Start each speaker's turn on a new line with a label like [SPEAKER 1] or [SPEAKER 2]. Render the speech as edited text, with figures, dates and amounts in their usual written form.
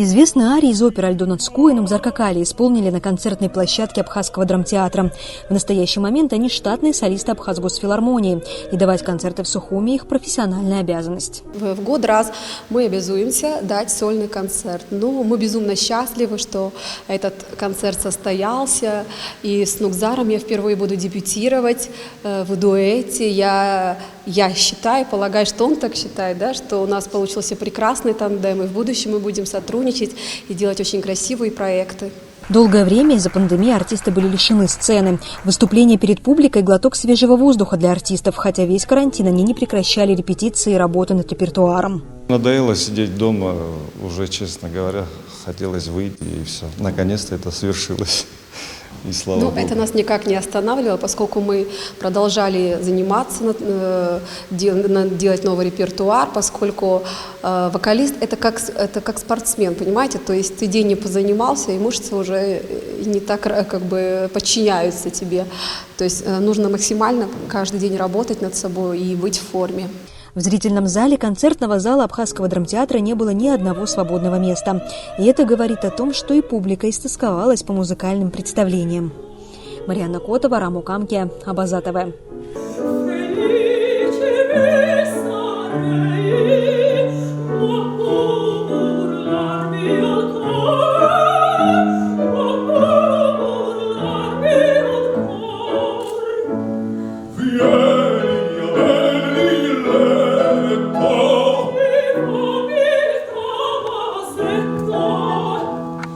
[SPEAKER 1] Известные арии из оперы «Альдо над Скуеном» Кзаркакали исполнили на концертной площадке Абхазского драмтеатра. В настоящий момент они штатные солисты Абхазгосфилармонии, и давать концерты в Сухуми – их профессиональная обязанность.
[SPEAKER 2] В год раз мы обязуемся дать сольный концерт. Но мы безумно счастливы, что этот концерт состоялся, и с Нукзаром я впервые буду дебютировать в дуэте. Я считаю, полагаю, что он так считает, да, что у нас получился прекрасный тандем, и в будущем мы будем сотрудничать и делать очень красивые проекты.
[SPEAKER 1] Долгое время из-за пандемии артисты были лишены сцены. Выступление перед публикой – глоток свежего воздуха для артистов, хотя весь карантин они не прекращали репетиции и работы над репертуаром.
[SPEAKER 3] Надоело сидеть дома, уже, честно говоря, хотелось выйти, и все. Наконец-то это свершилось. И слава Богу.
[SPEAKER 2] Это нас никак не останавливало, поскольку мы продолжали заниматься, делать новый репертуар, поскольку вокалист это как спортсмен, понимаете? То есть ты день не позанимался, и мышцы уже не так как бы подчиняются тебе. То есть нужно максимально каждый день работать над собой и быть в форме.
[SPEAKER 1] В зрительном зале концертного зала Абхазского драмтеатра не было ни одного свободного места. И это говорит о том, что и публика истосковалась по музыкальным представлениям. Марьяна Котова, Раму Камке, Абаза ТВ.